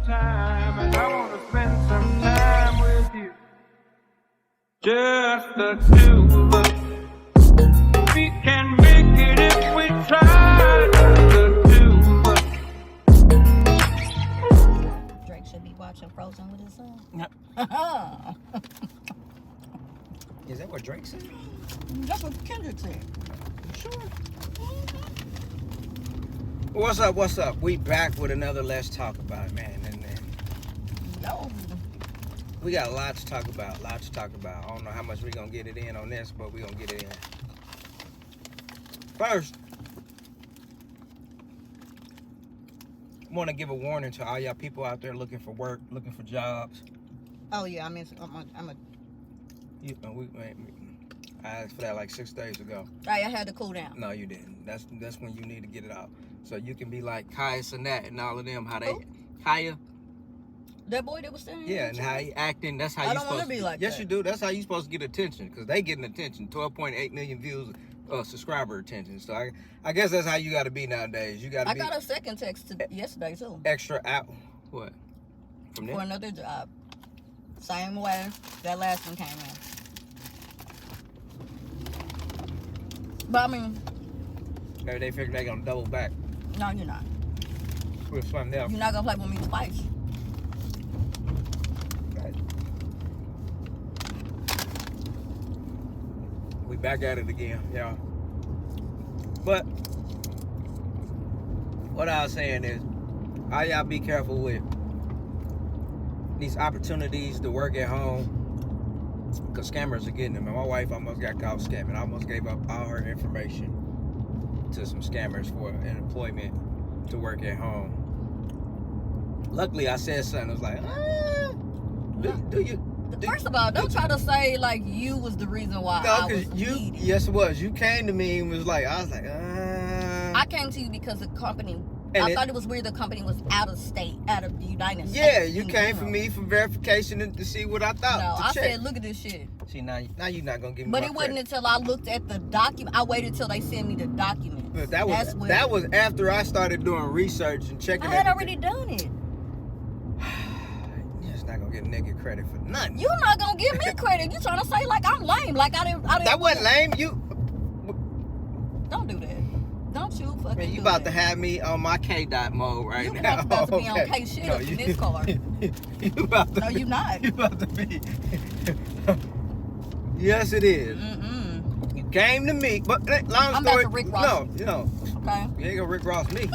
time, and I wanna spend some time with you. Just the two of us. We can make it if we try. Just the two of us. Drake should be watching Frozen with his son. Is that what Drake said? That's what Kendrick said. Sure. What's up? What's up? We back with another Let's Talk About It, man. And No. we got a lot to talk about. I don't know how much we're going to get it in on this, but we're going to get it in. First, I want to give a warning to all y'all people out there looking for work, looking for jobs. Oh yeah, I'm a. I asked for that like 6 days ago. I had to cool down. No, you didn't. That's when you need to get it out. So you can be like Kaya Sinat and all of them. How they, Who? Kaya. That boy that was standing. Yeah, and how he acting. That's how you I don't supposed want to be like Yes, that. you do. That's how you supposed to get attention, because they getting attention. 12.8 million views, subscriber attention. So I guess that's how you got to be nowadays. You got to be. I got a second text yesterday too. Extra out. What? From For there? another job. Same way that last one came in. But I mean, Maybe they figure they gonna double back no, you're not. with something else. You're not gonna play with me twice. We back at it again, y'all. But what I was saying is, all y'all be careful with these opportunities to work at home, because scammers are getting them. And my wife almost got caught scamming. I almost gave up all her information to some scammers for an employment to work at home. Luckily, I said something. I was like, do you? First of all, don't try to say like you was the reason why I was needed. Yes, it was. You came to me and was like, I came to you because the company. I thought it was weird the company was out of state, out of the United States. Yeah, you came for me for verification and to see what I thought. No, I check. said, look at this shit. See, now you're not gonna give me. But my it wasn't credit. until I looked at the document. I waited till they sent me the documents. But that was after I started doing research and checking. I had already done it. You're just not gonna get nigga credit for nothing. You're not gonna give me credit. You trying to say like I'm lame? Like I didn't. That wasn't lame. Don't do that. Don't you fucking. Man, you do about that. to have me on my K dot mode right You now. about to be on K shit up in this car. You about to No, you not. You about to be. Yes, it is. You came to me, but long I'm story. about to Rick Ross. No. Okay. You ain't gonna Rick Ross me.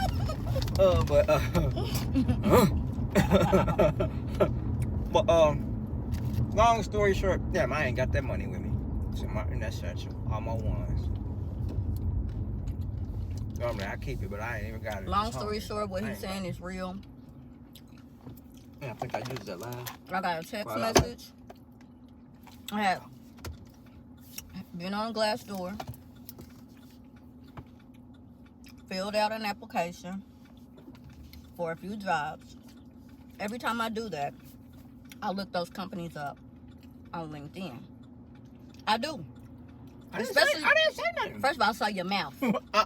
But long story short, damn, I ain't got that money with me. So in that section, all my ones. Normally I keep it, but I ain't even got it. Long story short, what he's saying is real. Yeah, I think I used that last. I got a text message. I had been on Glassdoor, filled out an application for a few jobs. Every time I do that, I look those companies up on LinkedIn. I do. I didn't say nothing. First of all, I saw your mouth.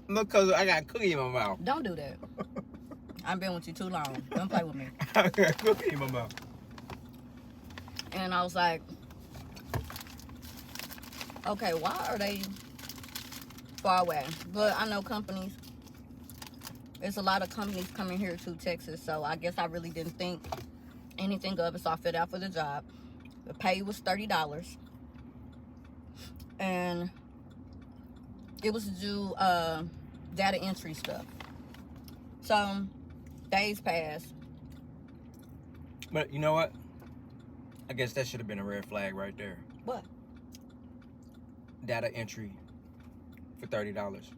Because I got a cookie in my mouth. Don't do that. I've been with you too long. Don't play with me. I got a cookie in my mouth. And I was like, okay, why are they far away? But I know companies. There's a lot of companies coming here to Texas, so I guess I really didn't think anything of it, so I filled out for the job. The pay was $30. And it was to do data entry stuff. So days passed. But you know what? I guess that should have been a red flag right there. What? Data entry for $30.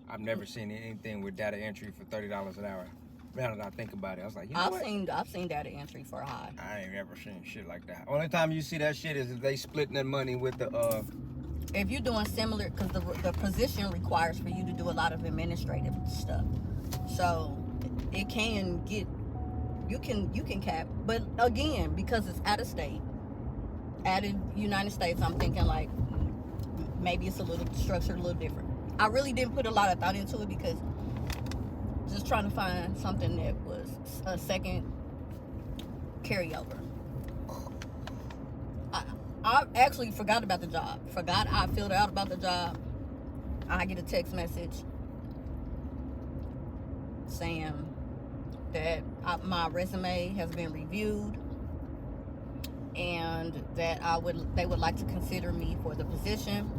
I've never seen anything with data entry for $30 an hour. Now that I think about it, I was like, you know what? I've seen data entry for high. I ain't ever seen shit like that. Only time you see that shit is if they splitting that money with the If you're doing similar, because the position requires for you to do a lot of administrative stuff, so it can get you can cap. But again, because it's out of state, out of United States, I'm thinking like maybe it's a little structured a little different. I really didn't put a lot of thought into it because just trying to find something that was a second carryover. I actually forgot about the job. Forgot I filled out about the job. I get a text message saying that my resume has been reviewed and that they would like to consider me for the position.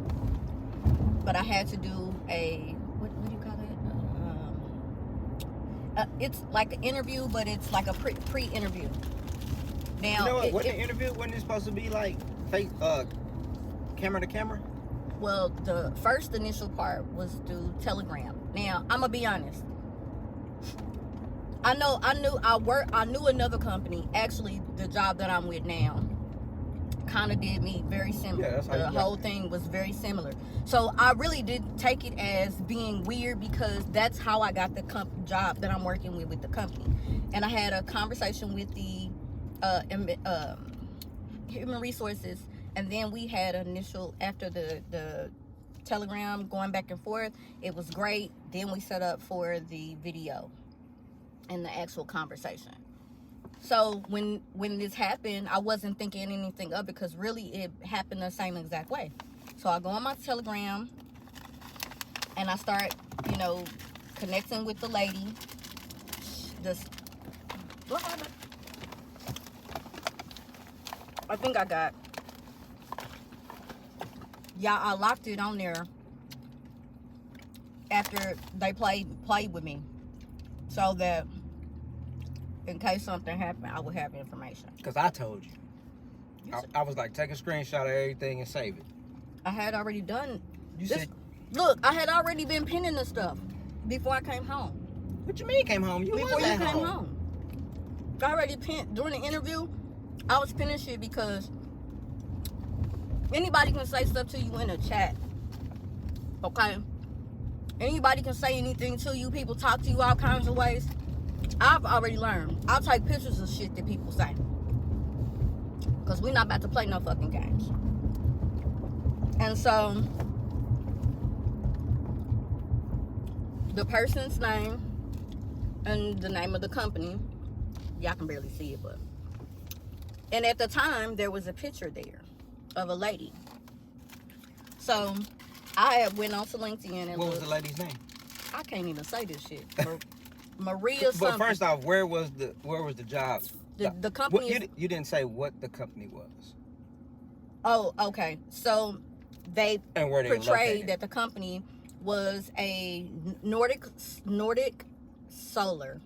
But I had to do a what do you call it? It's like an interview, but it's like a pre-interview. Now, You know what? The interview wasn't it supposed to be like face, camera to camera? well, the first initial part was through Telegram. Now, I'm gonna be honest. I knew another company. Actually, the job that I'm with now kind of did me very similar. Yeah, that's how the you got whole it. thing was very similar. So I really did take it as being weird because that's how I got the job that I'm working with the company. And I had a conversation with the human resources, and then we had an initial after the Telegram going back and forth. It was great. Then we set up for the video and the actual conversation. So when this happened, I wasn't thinking anything of it because really it happened the same exact way. So I go on my Telegram and I start, connecting with the lady. What happened? I think I got. Yeah, I locked it on there after they played with me, so that in case something happened, I would have information. Because I told you. I was like, take a screenshot of everything and save it. I had already done. You this. said, Look, I had already been pinning the stuff before I came home. what you mean came home? You Before was you at came home. home. I already pinned during the interview. I was pinning shit because anybody can say stuff to you in a chat. Okay? Anybody can say anything to you. People talk to you all kinds of ways. I've already learned. I'll take pictures of shit that people say. Because we're not about to play no fucking games. And so, the person's name and the name of the company, y'all can barely see it, but. And at the time, there was a picture there of a lady. So, I had went on to LinkedIn and What was looked. the lady's name? I can't even say this shit. Maria something. But first off, where was the job? The company is, You didn't say what the company was. oh, okay. So they And where they portrayed located. that the company was a Nordic Solar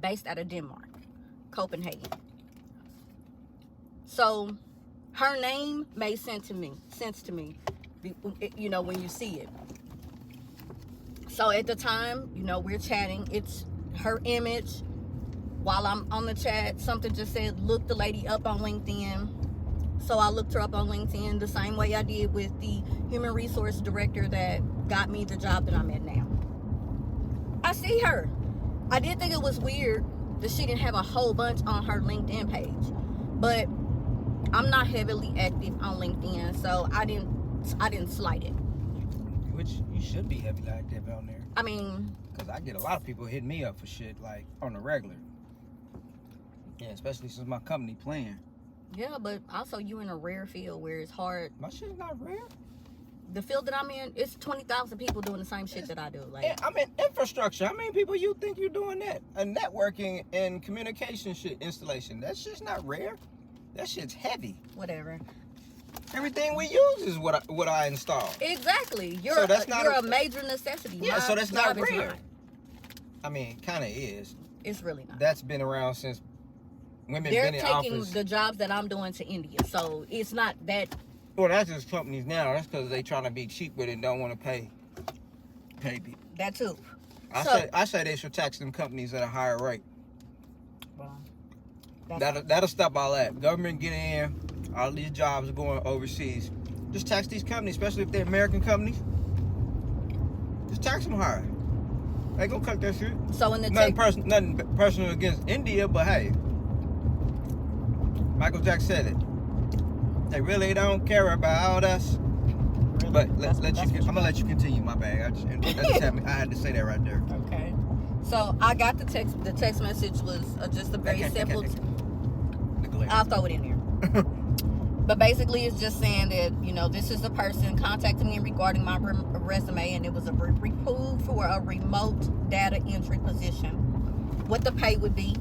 based out of Denmark, Copenhagen. So her name made sense to me, when you see it. So at the time, we're chatting. It's her image. While I'm on the chat, something just said, look the lady up on LinkedIn. So I looked her up on LinkedIn the same way I did with the human resource director that got me the job that I'm at now. I see her. I did think it was weird that she didn't have a whole bunch on her LinkedIn page. But I'm not heavily active on LinkedIn, so I didn't slight it. Which you should be heavily active on there. I mean, Because I get a lot of people hitting me up for shit, like, on the regular. Yeah, especially since my company playing. yeah, but also you in a rare field where it's hard. My shit's not rare. The field that I'm in, it's 20,000 people doing the same shit that I do. Like, Yeah, I'm in infrastructure. How many people you think you're doing that? A networking and communication shit installation. That shit's not rare. That shit's heavy. whatever. Everything we use is what I install. Exactly. You're So that's not you're a- a major necessity. Yeah, My so that's not job is rare. I mean, kind of is. It's really not. That's been around since women They're been in taking office. the jobs that I'm doing to India, so it's not that. Well, that's just companies now. That's because they trying to be cheap with it and don't want to pay people. That too. I say they should tax them companies at a higher rate. Well, that's That'll stop all that. Government get in. All these jobs are going overseas. Just tax these companies, especially if they're American companies. Just tax them higher. They gonna cut that shit. so in the Nothing personal against India, but hey, Michael Jackson said it. They really don't care about us. But I'm gonna let you continue. My bad. I had to say that right there. Okay. So I got the text. The text message was just a very simple. later. I'll throw it in there. But basically, it's just saying that, you know, this is the person contacting me regarding my resume, and it was approved for a remote data entry position, what the pay would be,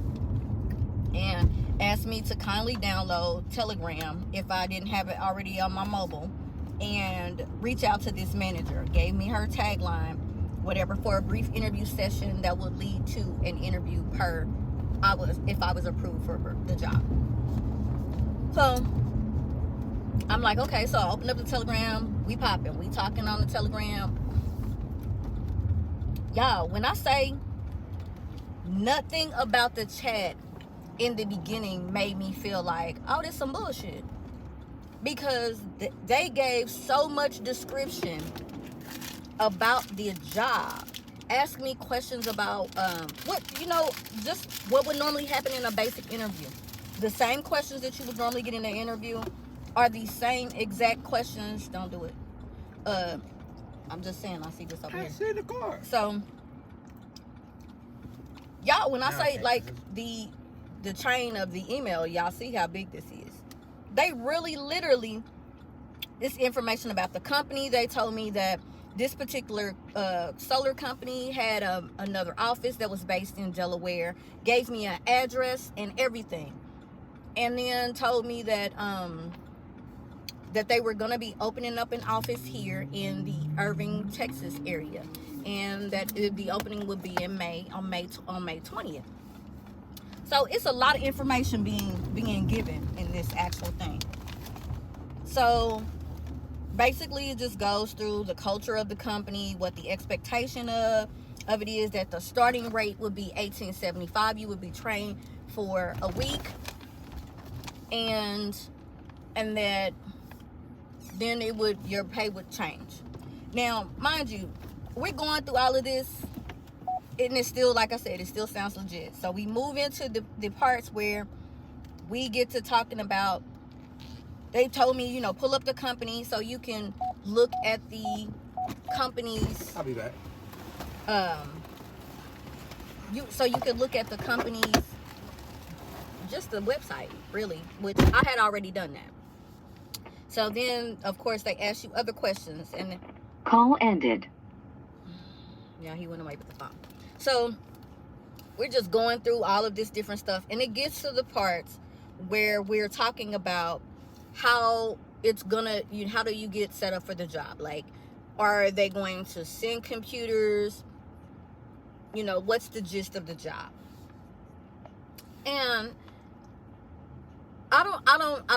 and asked me to kindly download Telegram if I didn't have it already on my mobile, and reach out to this manager. Gave me her tagline, whatever, for a brief interview session that would lead to an interview if I was approved for the job. So I'm like, okay, so I opened up the Telegram. We popping. We talking on the Telegram. Y'all, when I say nothing about the chat in the beginning made me feel like, oh, this some bullshit. Because they gave so much description about the job. Ask me questions about just what would normally happen in a basic interview. The same questions that you would normally get in an interview are the same exact questions. Don't do it. I'm just saying, I see this over here. Sit in the car. So, y'all, when I say like the chain of the email, y'all see how big this is. They really, literally, this information about the company. They told me that this particular solar company had another office that was based in Delaware. Gave me an address and everything, and then told me that that they were going to be opening up an office here in the Irving, Texas area, and that the opening would be in May 20th. So it's a lot of information being given in this actual thing. So basically, it just goes through the culture of the company, what the expectation of it is, that the starting rate would be $18.75. You would be trained for a week, and that then your pay would change. Now, mind you, we're going through all of this, and it's still, like I said, it still sounds legit. So we move into the parts where we get to talking about, they told me, you know, pull up the company so you can look at the company's, I'll be back. so you can look at the company's, just the website, really, which I had already done that. So then, of course, they ask you other questions, and call ended. Yeah, he went away with the phone. So we're just going through all of this different stuff, and it gets to the parts where we're talking about how it's gonna, how do you get set up for the job? Like, are they going to send computers? You know, what's the gist of the job? And I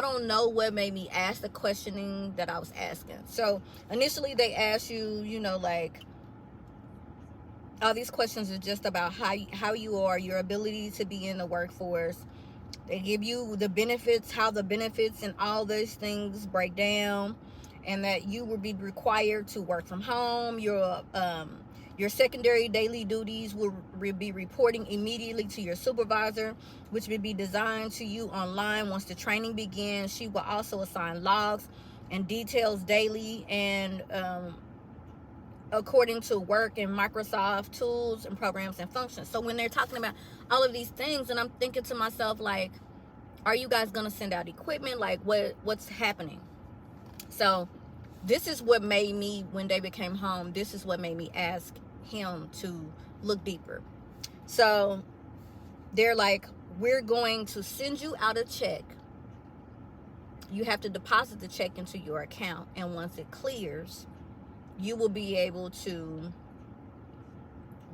don't know what made me ask the questioning that I was asking. So initially they asked you, you know, like, all these questions are just about how you are, your ability to be in the workforce. They give you the benefits, how the benefits and all those things break down, and that you will be required to work from home. Your secondary daily duties will be reporting immediately to your supervisor, which will be designed to you online once the training begins. She will also assign logs and details daily and according to work and Microsoft tools and programs and functions. So when they're talking about all of these things, and I'm thinking to myself, like, are you guys going to send out equipment? Like, what's happening? So this is what made me, when David came home, this is what made me ask him to look deeper. So they're like, we're going to send you out a check. You have to deposit the check into your account, and once it clears, you will be able to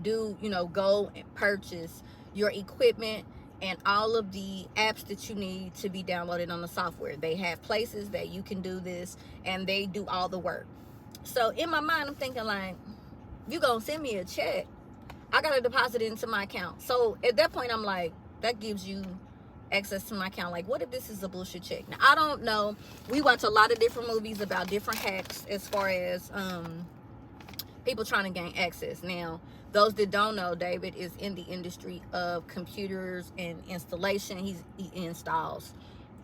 go and purchase your equipment and all of the apps that you need to be downloaded on the software. They have places that you can do this, and they do all the work. So in my mind, I'm thinking, like, you gonna send me a check, I gotta deposit it into my account. So at that point, I'm like, that gives you access to my account. Like, what if this is a bullshit check? Now, I don't know. We watch a lot of different movies about different hacks as far as people trying to gain access. Now, those that don't know, David is in the industry of computers and installation. He installs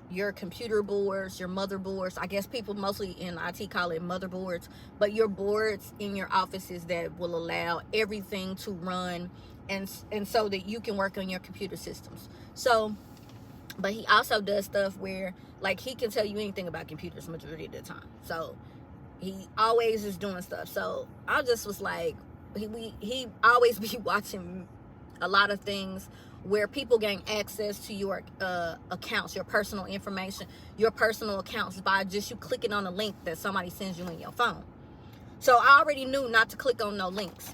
your computer boards, your motherboards. I guess people mostly in IT call it motherboards, but your boards in your offices that will allow everything to run and so that you can work on your computer systems. So But he also does stuff where, like, he can tell you anything about computers majority of the time. So he always is doing stuff. So I just was like, he always be watching a lot of things where people gain access to your accounts, your personal information, your personal accounts by just you clicking on a link that somebody sends you in your phone. So I already knew not to click on no links.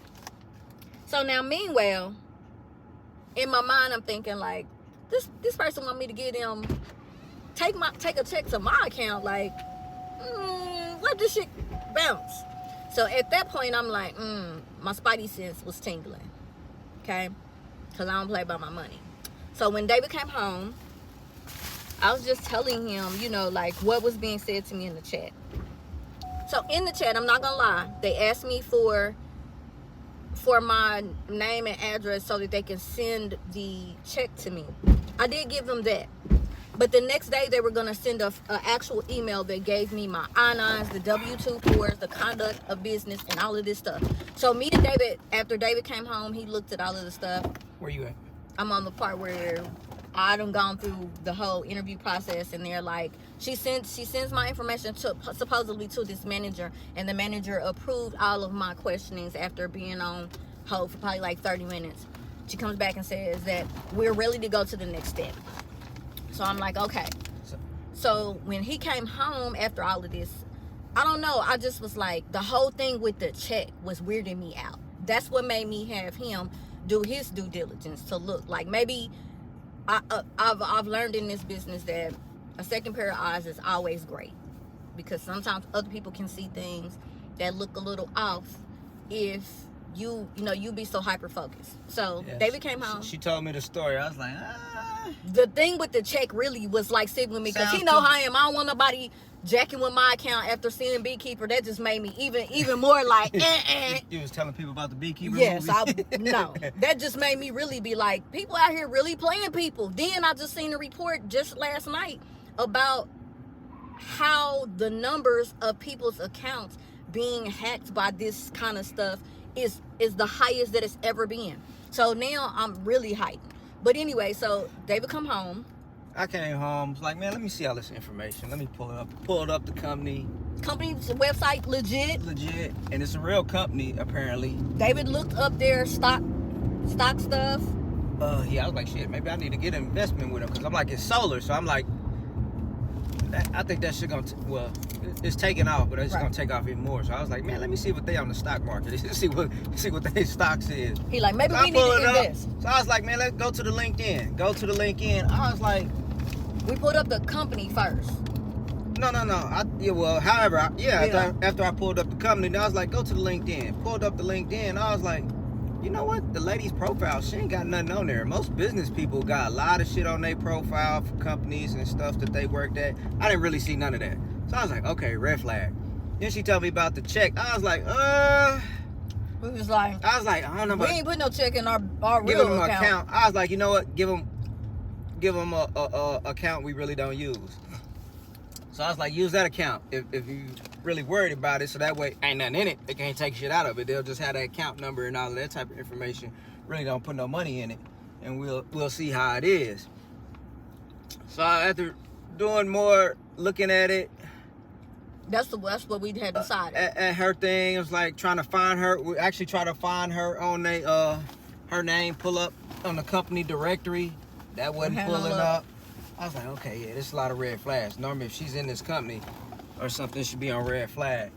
So now, meanwhile, in my mind, I'm thinking like, this person want me to get him take a check to my account. Like, let this shit bounce. So at that point, I'm like, my spidey sense was tingling. Okay, because I don't play by my money. So when David came home, I was just telling him, you know, like what was being said to me in the chat. So in the chat, I'm not gonna lie, they asked me for my name and address so that they can send the check to me. I did give them that. But the next day, they were going to send an actual email that gave me my I-9s, the W-2 forms, the conduct of business, and all of this stuff. So me and David, after David came home, he looked at all of the stuff. Where you at? I'm on the part where I done gone through the whole interview process, and they're like, she sends my information supposedly to this manager, and the manager approved all of my questionings after being on hold for probably like 30 minutes. She comes back and says that we're ready to go to the next step. So I'm like, okay. So when he came home after all of this, I don't know, I just was like, the whole thing with the check was weirding me out. That's what made me have him do his due diligence to look like maybe I've learned in this business that a second pair of eyes is always great, because sometimes other people can see things that look a little off if you be so hyper focused. So yes. David came home. She told me the story. I was like, The thing with the check really was like sitting with me, because he know how I am. I don't want nobody jacking with my account after seeing Beekeeper. That just made me even more like You was telling people about the Beekeeper yes movie? No, that just made me really be like, people out here really playing people. Then I just seen a report just last night about how the numbers of people's accounts being hacked by this kind of stuff is the highest that it's ever been. So now I'm really hyped. But anyway, so David come home. I came home, was like, man, let me see all this information. Let me pull it up. Pulled up the company's website, legit, and it's a real company apparently. David looked up their stock stuff. Yeah, I was like, shit, maybe I need to get an investment with them, because I'm like, it's solar, so I'm like, I think that shit it's taking off, but it's gonna take off even more. So I was like, man, let me see what they on the stock market. see what their stocks is. He like, maybe we need to invest. So I was like, man, let's go to the LinkedIn. I was like, we put up the company first. No. After I pulled up the company, I was like, go to the LinkedIn. Pulled up the LinkedIn. I was like, you know what? The lady's profile, she ain't got nothing on there. Most business people got a lot of shit on their profile for companies and stuff that they worked at. I didn't really see none of that. So I was like, okay, red flag. Then she told me about the check. I was like, I don't know. We ain't put no check in our give real them account. I was like, you know what? Give them a account we really don't use. So I was like, use that account if you really worried about it, so that way ain't nothing in it. They can't take shit out of it. They'll just have that account number and all of that type of information. Really don't put no money in it, and we'll see how it is. So after doing more looking at it, that's what we had decided. At her thing, it was like trying to find her. We actually try to find her on her name, pull up on the company directory. That wasn't pulling up. I was like, okay, yeah, there's a lot of red flags. Normally, if she's in this company or something, she'd be on red flag.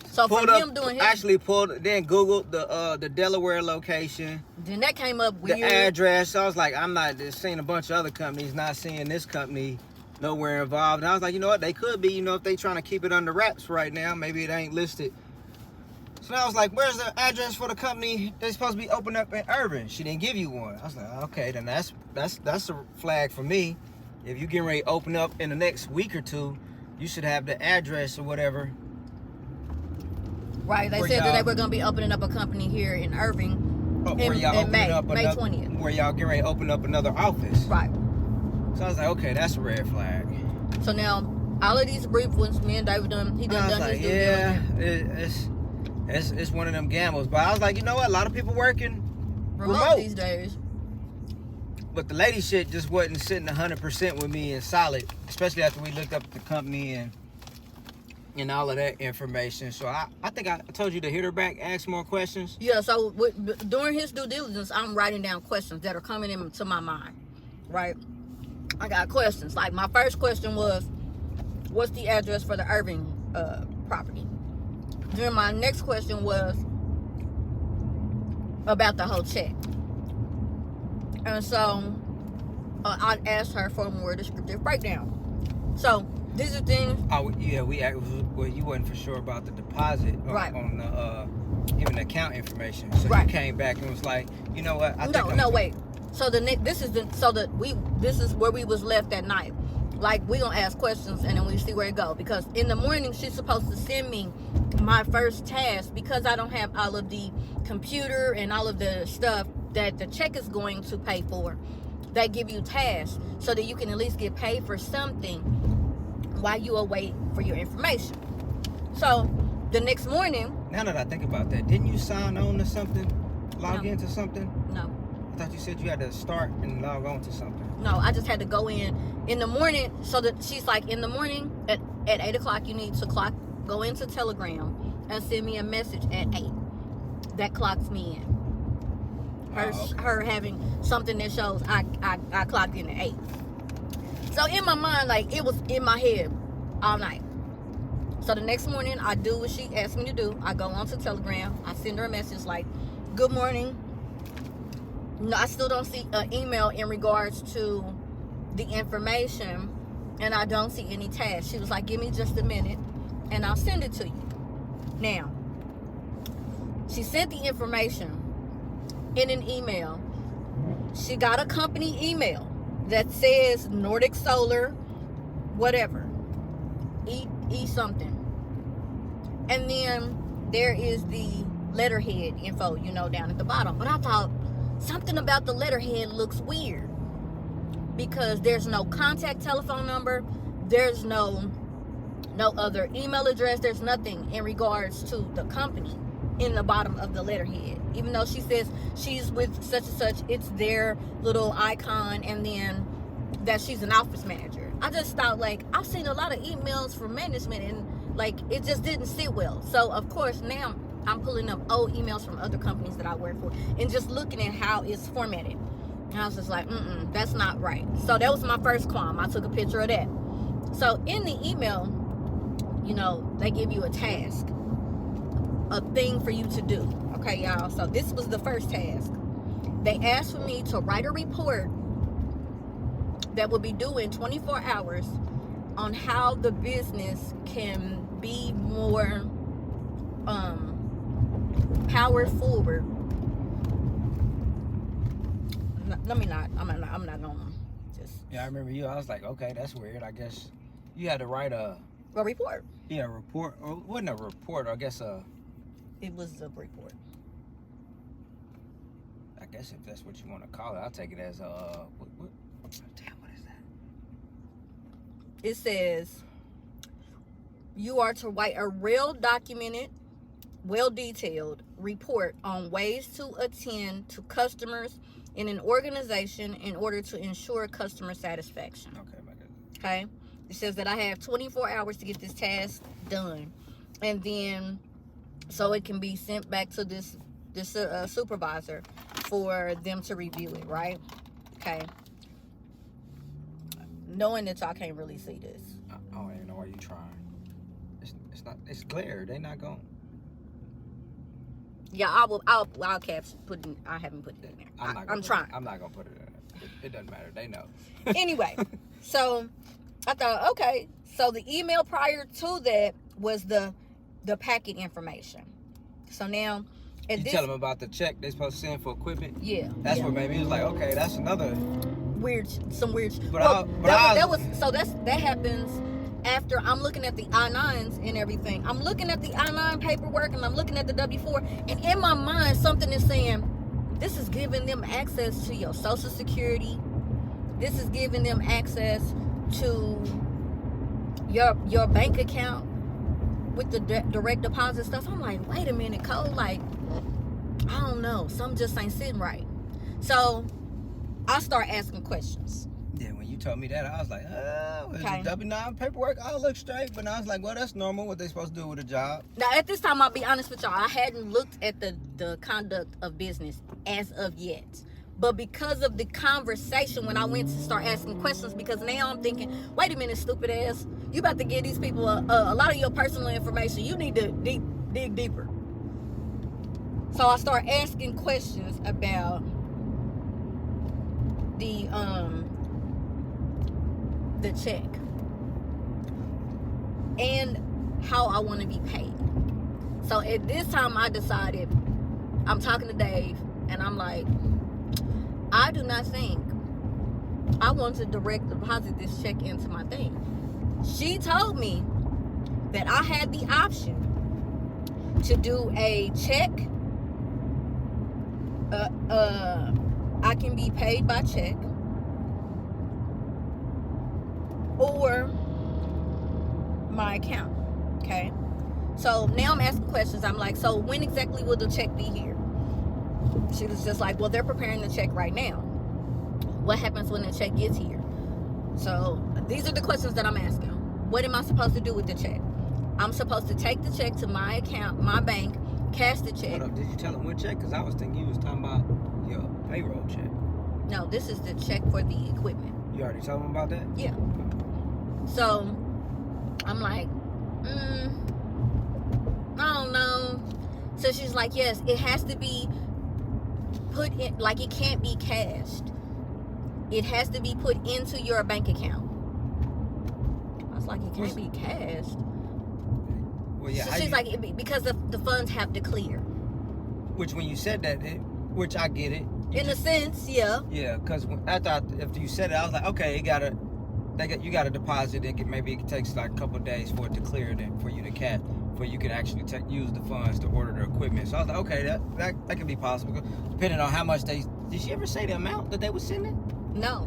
So pulled from up, him doing his... Actually then Googled the Delaware location. Then that came up weird. The address. So I was like, I'm not just seeing a bunch of other companies, not seeing this company nowhere involved. And I was like, you know what? They could be, if they trying to keep it under wraps right now. Maybe it ain't listed. So I was like, where's the address for the company they're supposed to be opening up in Irving? She didn't give you one. I was like, okay, then that's a flag for me. If you're getting ready to open up in the next week or two, you should have the address or whatever. Right, they said that they were going to be opening up a company here in Irving in May 20th. Where y'all getting ready to open up another office. Right. So I was like, okay, that's a red flag. So now, all of these brief ones, me and David done his due diligence. It's one of them gambles. But I was like, you know what? A lot of people working remote these days. But the lady shit just wasn't sitting 100% with me and solid, especially after we looked up the company and all of that information. So I think I told you to hit her back, ask more questions. Yeah, so during his due diligence, I'm writing down questions that are coming into my mind, right? I got questions. Like, my first question was, what's the address for the Irving property? Then my next question was about the whole check. And so I asked her for a more descriptive breakdown. So these are things. Oh yeah, well, you wasn't for sure about the deposit on the even the account information. So you came back and was like, you know what? Wait. So this is where we was left that night. Like, we gonna ask questions and then we see where it go. Because in the morning she's supposed to send me my first task, because I don't have all of the computer and all of the stuff that the check is going to pay for. They give you tasks so that you can at least get paid for something while you await for your information. So the next morning. Now that I think about that, didn't you sign on to something? Log into something? No. I thought you said you had to start and log on to something. No, I just had to go in the morning. So that she's like, in the morning at 8 o'clock, you need to go into Telegram and send me a message at 8. That clocks me in. Her having something that shows I clocked in at 8. So in my mind, like, it was in my head all night. So the next morning, I do what she asked me to do. I go onto Telegram. I send her a message like, good morning. No, I still don't see an email in regards to the information, and I don't see any tasks. She was like, give me just a minute and I'll send it to you. Now, she sent the information in an email. She got a company email that says Nordic Solar, whatever, E something. And then there is the letterhead info, down at the bottom. But I thought something about the letterhead looks weird, because there's no contact telephone number, there's no other email address, there's nothing in regards to the company in the bottom of the letterhead. Even though she says she's with such and such, it's their little icon, and then that she's an office manager. I just thought, like, I've seen a lot of emails from management, and like, it just didn't sit well. So of course now I'm pulling up old emails from other companies that I work for and just looking at how it's formatted. And I was just like, that's not right. So that was my first qualm. I took a picture of that. So in the email, they give you a task, a thing for you to do. Okay, y'all. So this was the first task. They asked for me to write a report that will be due in 24 hours on how the business can be more powered forward. I'm not gonna just. Yeah, I remember you. I was like, okay, that's weird. I guess you had to write a report. Yeah, a report. Or it wasn't a report. I guess it was a report. I guess if that's what you want to call it, I'll take it as a what is that? It says you are to write a well-documented, well-detailed report on ways to attend to customers in an organization in order to ensure customer satisfaction. Okay, my God. Okay? It says that I have 24 hours to get this task done. And then, so it can be sent back to this supervisor for them to review it, right? Okay. Knowing that y'all can't really see this. I don't even know why you trying. It's clear. They not going. Yeah, I'll caption putting. I haven't put it in there. I'm trying. I'm not gonna put it in there. It doesn't matter. They know. Anyway, so I thought, okay. So the email prior to that was the packet information. So now, you tell them about the check they supposed to send for equipment. Yeah. That's what made me was like, okay, that's another some weird. But that happens after I'm looking at the I-9s and everything. I'm looking at the I-9 paperwork and I'm looking at the W-4, and in my mind something is saying, this is giving them access to your Social Security. This is giving them access to your bank account with the direct deposit stuff. I'm like, wait a minute, Cole. Like, I don't know. Something just ain't sitting right. So I start asking questions. Yeah, when you told me that, I was like, oh, it's Okay. a W-9 paperwork. I'll look straight. But I was like, well, that's normal. What they supposed to do with a job? Now, at this time, I'll be honest with y'all. I hadn't looked at the conduct of business as of yet. But because of the conversation, when I went to start asking questions, because now I'm thinking, wait a minute, stupid ass. You about to give these people a lot of your personal information. You need to dig deeper. So I start asking questions about the check and how I want to be paid. So at this time I decided, I'm talking to Dave and I'm like, I do not think I want to direct deposit this check into my thing. She told me that I had the option to do a check. I can be paid by check, or my account. Okay, so now I'm asking questions. I'm like, so when exactly will the check be here? She was just like, well, they're preparing the check right now. What happens when the check gets here? So these are the questions that I'm asking. What am I supposed to do with the check? I'm supposed to take the check to my account, my bank, cash the check. Hold up, did you tell them what check? Because I was thinking you was talking about your payroll check. No, this is the check for the equipment. You already told them about that? Yeah. So I'm like, I don't know. So she's like, yes, it has to be put in, like it can't be cashed. It has to be put into your bank account. I was like, it can't be cashed. Well, yeah. So she's like, because the funds have to clear. Which when you said that, which I get it. In a sense, yeah. Yeah, because after you said it, I was like, okay, you got to deposit it. Maybe it takes like a couple of days for it to clear, then for you to for you can actually use the funds to order the equipment. So I was like, okay, that can be possible, depending on how much they. Did she ever say the amount that they were sending? No,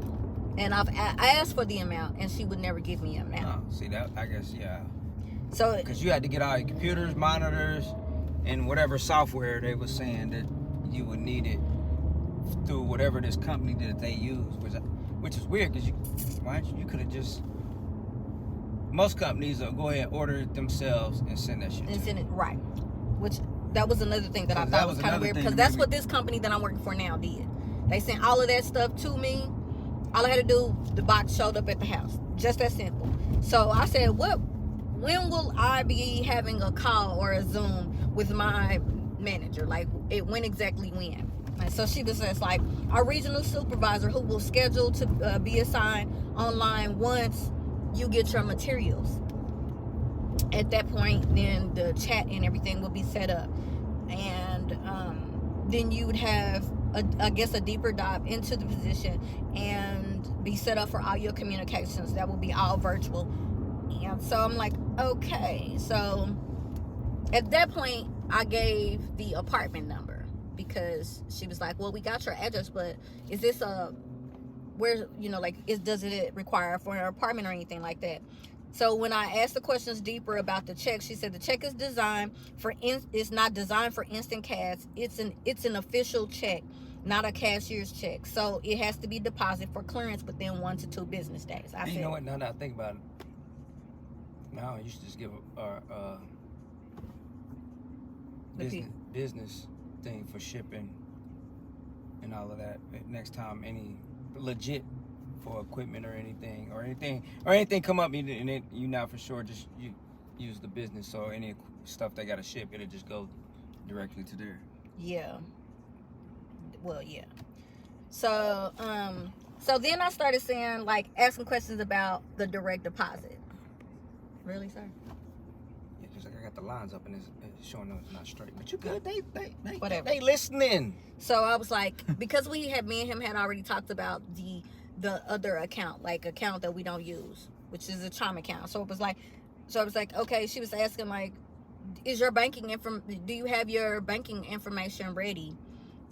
and I asked for the amount, and she would never give me an amount. Oh, see that? I guess yeah. So because you had to get all your computers, monitors, and whatever software they were saying that you would need it through whatever this company that they use, which is weird because you could have just. Most companies will go ahead and order it themselves and send that shit. And send it right, which that was another thing that I thought was kind of weird, because that's what this company that I'm working for now did. They sent all of that stuff to me. All I had to do, the box showed up at the house. Just that simple. So I said, when will I be having a call or a Zoom with my manager? Like, when exactly when? And so she was just like, our regional supervisor who will schedule to be assigned online once you get your materials. At that point, then the chat and everything will be set up. And then you would have, I guess, a deeper dive into the position and be set up for all your communications. That will be all virtual. And so I'm like, okay. So at that point, I gave the apartment number, because she was like, well, we got your address, but is this where, does it require for an apartment or anything like that? So when I asked the questions deeper about the check, she said the check is designed for it's not designed for instant cash. It's an official check, not a cashier's check. So it has to be deposited for clearance within 1 to 2 business days. I said, you know what? Now that I think about it, now you should just give business thing for shipping and all of that. Next time any legit for equipment or anything come up, and you not for sure, just you use the business. So any stuff they gotta ship, it'll just go directly to there. Yeah. Well, yeah. So then I started saying, like, asking questions about the direct deposit. Really, sir? Yeah, just like I got the lines up and it's showing them it's not straight. But you good? Whatever. They listening. So I was like, because me and him had already talked about the other account, like account that we don't use, which is a Chime account. So I was like, okay. She was asking, like, is your do you have your banking information ready?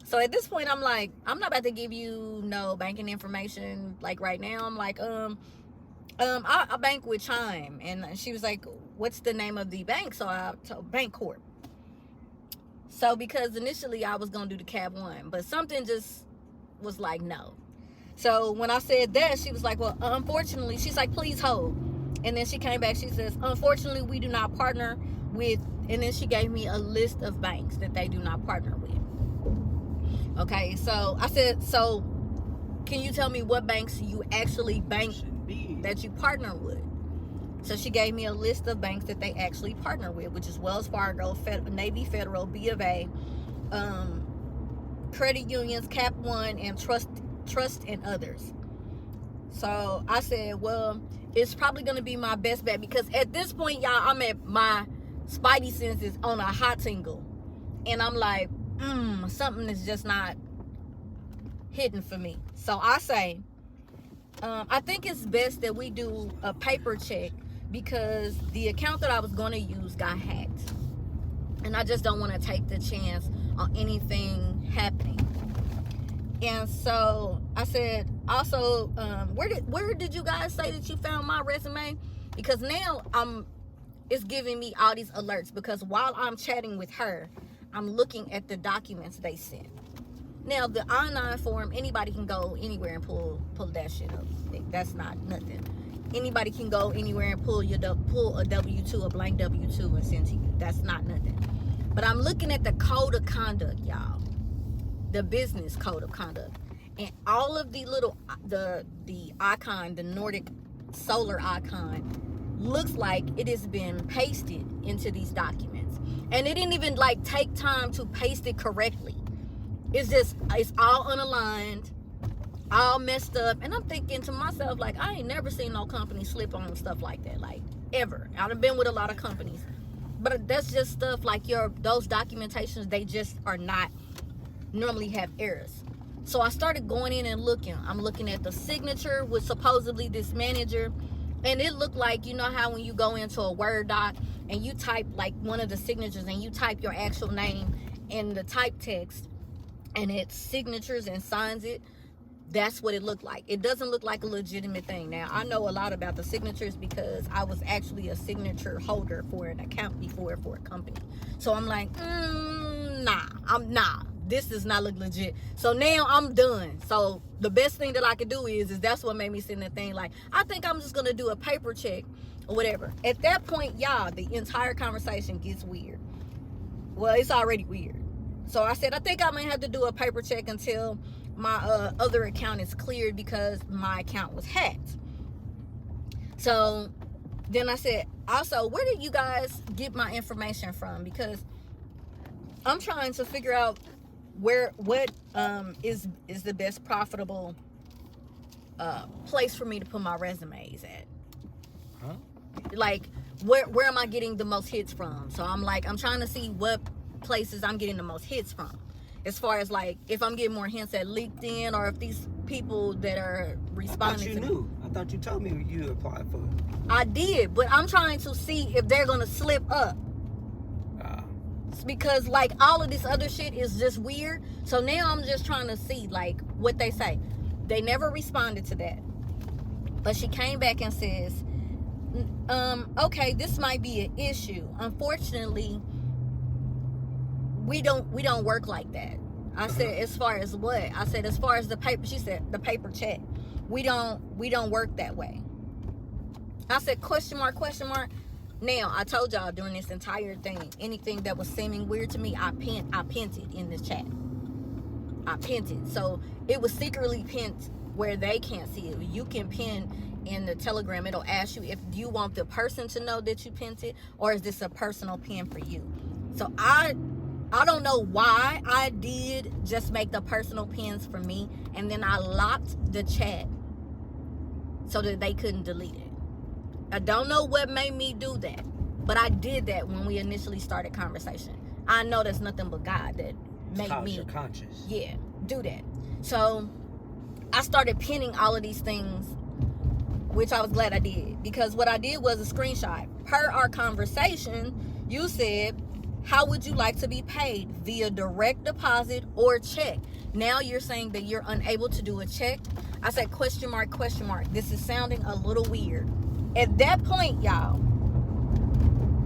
So at this point, I'm like, I'm not about to give you no banking information like right now. I'm like, I bank with Chime. And she was like, what's the name of the bank? So I told Bancorp. So because initially I was going to do the Cab One, but something just was like, no. So when I said that, she was like, well, unfortunately, she's like, please hold. And then she came back, she says, unfortunately, we do not partner with, and then she gave me a list of banks that they do not partner with. Okay, so I said, so can you tell me what banks you actually bank that you partner with? So she gave me a list of banks that they actually partner with, which is Wells Fargo, Navy Federal, B of A, credit unions, Cap One, and Trust and others. So I said, well, it's probably going to be my best bet, because at this point, y'all, I'm at my spidey senses on a hot tingle. And I'm like, something is just not hitting for me. So I say, I think it's best that we do a paper check, because the account that I was going to use got hacked. And I just don't want to take the chance on anything happening. And so I said, also, where did you guys say that you found my resume? Because now it's giving me all these alerts, because while I'm chatting with her, I'm looking at the documents they sent. Now, the I-9 form, anybody can go anywhere and pull that shit up. That's not nothing. Anybody can go anywhere and pull a W-2, a blank W-2, and send to you. That's not nothing. But I'm looking at the code of conduct, y'all. The business code of conduct. And all of the little, the icon, the Nordic solar icon, looks like it has been pasted into these documents. And it didn't even like take time to paste it correctly. It's all unaligned, all messed up. And I'm thinking to myself, like, I ain't never seen no company slip on stuff like that, like, ever. I've been with a lot of companies. But that's just stuff like those documentations, they just are not, normally have errors. So I started going in and looking. I'm looking at the signature with supposedly this manager. And it looked like, you know how when you go into a Word doc and you type like one of the signatures and you type your actual name in the type text, and it signatures and signs it, that's what it looked like. It doesn't look like a legitimate thing. Now, I know a lot about the signatures because I was actually a signature holder for an account before for a company. So I'm like, nah, this does not look legit. So now I'm done. So the best thing that I could do is that's what made me send that thing. Like, I think I'm just going to do a paper check or whatever. At that point, y'all, the entire conversation gets weird. Well, it's already weird. So I said, I think I might have to do a paper check until my other account is cleared, because my account was hacked. So then I said, also, where did you guys get my information from? Because I'm trying to figure out what is the best profitable place for me to put my resumes at. Huh? Like, where am I getting the most hits from? So I'm trying to see what places I'm getting the most hits from, as far as like if I'm getting more hints at LinkedIn, or if these people that are responding I thought you told me you applied for it. I did, but I'm trying to see if they're gonna slip up, because like all of this other shit is just weird. So now I'm just trying to see like what they say. They never responded to that, but she came back and says, okay, this might be an issue. Unfortunately, we don't work like that. I said, as far as what? I said, as far as the paper. She said, the paper check. We don't work that way. I said, question mark. Now, I told y'all during this entire thing, anything that was seeming weird to me, I pinned it in this chat. I pinned it. So it was secretly pinned where they can't see it. You can pin in the Telegram. It'll ask you if you want the person to know that you pinned it, or is this a personal pin for you. So I don't know why I did just make the personal pins for me, and then I locked the chat so that they couldn't delete it. I don't know what made me do that, but I did that when we initially started conversation. I know that's nothing but God that made me, your conscience. Yeah, do that. So I started pinning all of these things, which I was glad I did, because what I did was a screenshot. Per our conversation, you said, how would you like to be paid? Via direct deposit or check? Now you're saying that you're unable to do a check. I said, question mark. This is sounding a little weird. At that point, y'all,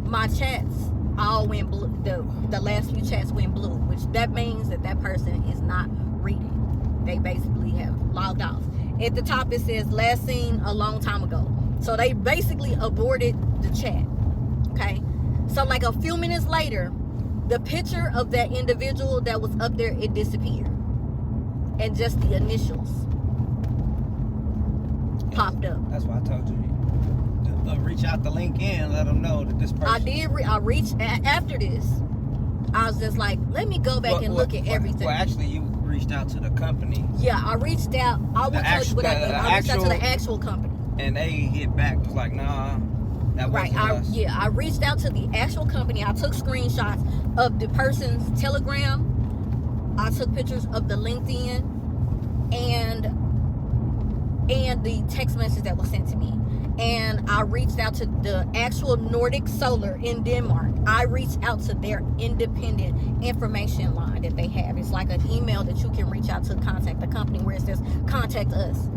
my chats all went blue. The last few chats went blue, which that means that person is not reading. They basically have logged off. At the top it says last seen a long time ago. So they basically aborted the chat. Okay, so like a few minutes later, the picture of that individual that was up there, it disappeared, and just the initials popped up. That's why I told you to reach out to LinkedIn, let them know that this person. I reached after this. I was just like, let me go back and look at everything. Well, actually, you reached out to the company. Yeah, I reached out. I will tell you what I did. I reached out to the actual company. And they hit back, was like, nah, that wasn't us. Yeah, I reached out to the actual company. I took screenshots of the person's Telegram. I took pictures of the LinkedIn and the text message that was sent to me. And I reached out to the actual Nordic Solar in Denmark. I reached out to their independent information line that they have. It's like an email that you can reach out to contact the company where it says contact us.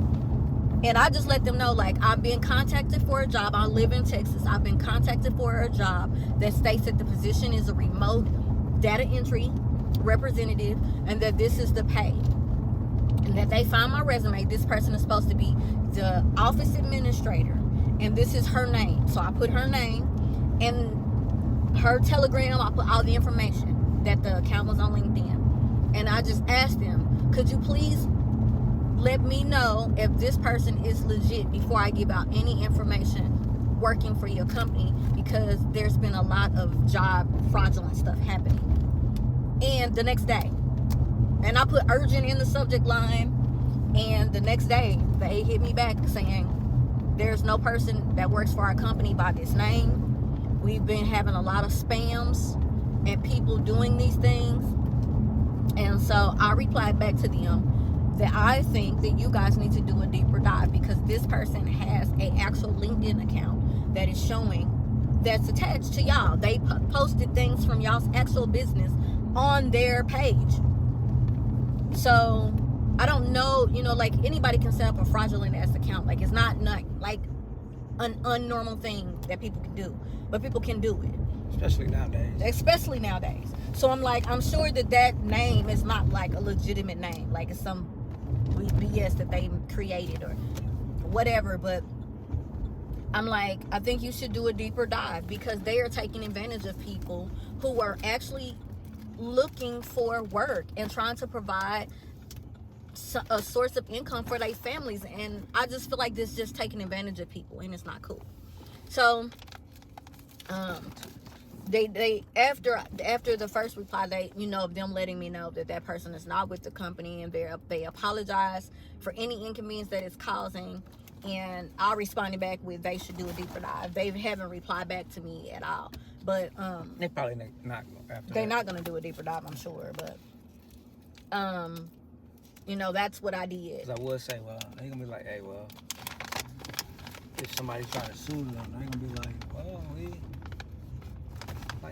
And I just let them know, like, I've been contacted for a job. I live in Texas. I've been contacted for a job that states that the position is a remote data entry representative and that this is the pay. And that they found my resume. This person is supposed to be the office administrator. And this is her name. So I put her name and her Telegram. I put all the information that the account was on LinkedIn. And I just asked them, could you please let me know if this person is legit before I give out any information working for your company, because there's been a lot of job fraudulent stuff happening. And the next day, and I put urgent in the subject line, and the next day they hit me back saying there's no person that works for our company by this name. We've been having a lot of spams and people doing these things. And so I replied back to them that I think that you guys need to do a deeper dive, because this person has an actual LinkedIn account that is showing that's attached to y'all. They posted things from y'all's actual business on their page. So I don't know, like anybody can set up a fraudulent ass account. Like it's not like an unnormal thing that people can do, but people can do it. Especially nowadays. So I'm sure that name is not like a legitimate name. Like it's some BS that they created or whatever. But I'm like, I think you should do a deeper dive, because they are taking advantage of people who are actually looking for work and trying to provide a source of income for their families. And I just feel like this is just taking advantage of people, and it's not cool. So they after the first reply, them letting me know that person is not with the company, and they apologize for any inconvenience that it's causing. And I responded back with they should do a deeper dive. They haven't replied back to me at all, but they probably not after they're not gonna do a deeper dive, I'm sure. But that's what I did. I would say, well, they gonna be like, hey, well, if somebody's trying to sue them, they gonna be like, well,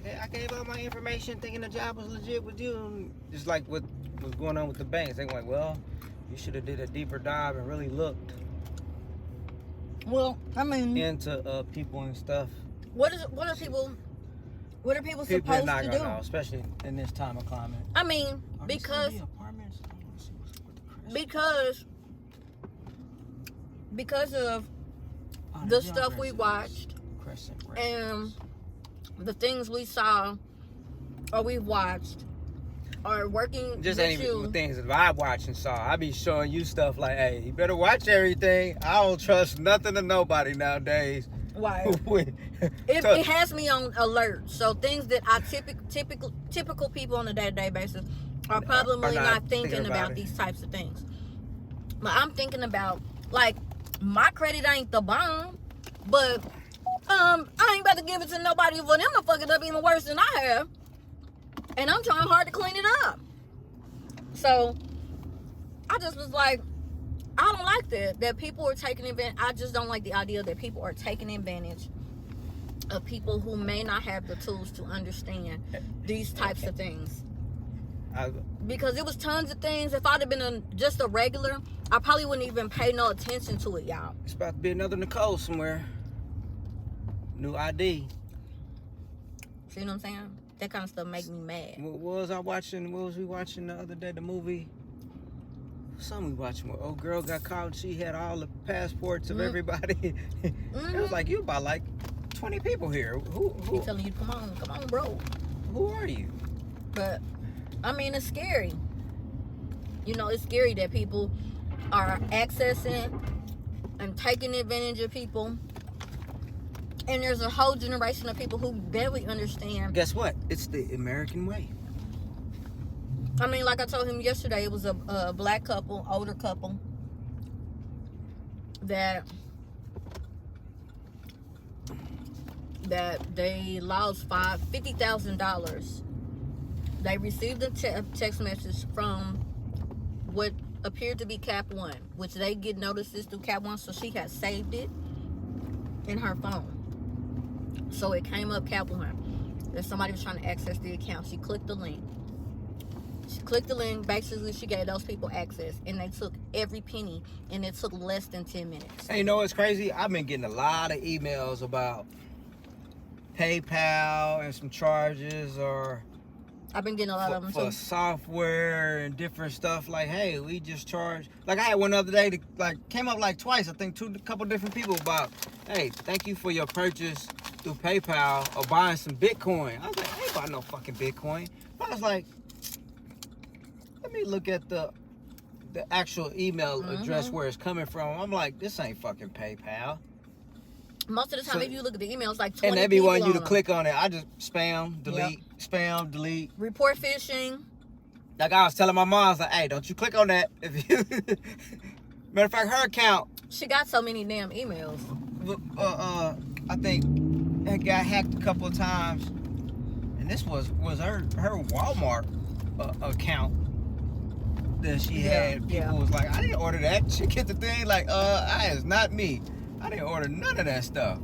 hey, I gave out my information thinking the job was legit with you. And just like what was going on with the banks, they were like, well, you should have did a deeper dive and really looked. Well, I mean, into people and stuff. What are people supposed not to gonna do? know, especially in this time of climate. I mean, because of the stuff we watched and the things we saw or we watched are working. Just ain't even things that I watched and saw. I be showing you stuff like, hey, you better watch everything. I don't trust nothing to nobody nowadays. Why? It has me on alert. So things that I typical people on a day-to-day basis are probably not thinking about these types of things. But I'm thinking about, like, my credit ain't the bomb, but I ain't about to give it to nobody for them to fuck it up even worse than I have. And I'm trying hard to clean it up. So I just was like, I don't like that people are taking advantage. I just don't like the idea that people are taking advantage of people who may not have the tools to understand these types of things. Because it was tons of things. If I'd have been just a regular, I probably wouldn't even pay no attention to it, y'all. It's about to be another Nicole somewhere. New ID. See what I'm saying? That kind of stuff make me mad. What was we watching the other day? The movie Something we watching. Old girl got caught. And she had all the passports of everybody. It was Mhm. like, you about like 20 people here. Who He telling you, come on, bro. who are you? But I mean, it's scary. You know, it's scary that people are accessing and taking advantage of people. And there's a whole generation of people who barely understand. Guess what? It's the American way. I mean, like I told him yesterday, it was a black couple, older couple, that they lost $50,000. They received a text message from what appeared to be Cap One, which they get notices through Cap One, so she had saved it in her phone. So it came up Cap One that somebody was trying to access the account. She clicked the link. Basically she gave those people access, and they took every penny, and it took less than 10 minutes. Hey, you know what's crazy? I've been getting a lot of emails about PayPal and some charges, or I've been getting a lot of them for too. software and different stuff. Like, hey, we just charge. Like, I had one the other day that like came up like twice. I think a couple different people about, hey, thank you for your purchase through PayPal or buying some Bitcoin. I was like, I ain't buying no fucking Bitcoin. But I was like, let me look at the actual email address where it's coming from. I'm like, this ain't fucking PayPal. Most of the time, So- if you look at the emails, like 20 And they be people wanting you to on them. click on it. I just spam, delete, spam, delete. Report phishing. Like I was telling my mom, I was like, hey, don't you click on that. If you matter of fact, her account, She got so many damn emails. I think it got hacked a couple of times. And this was her Walmart account that she had. People was like, I didn't order that. She get the thing like, it's not me. I didn't order none of that stuff.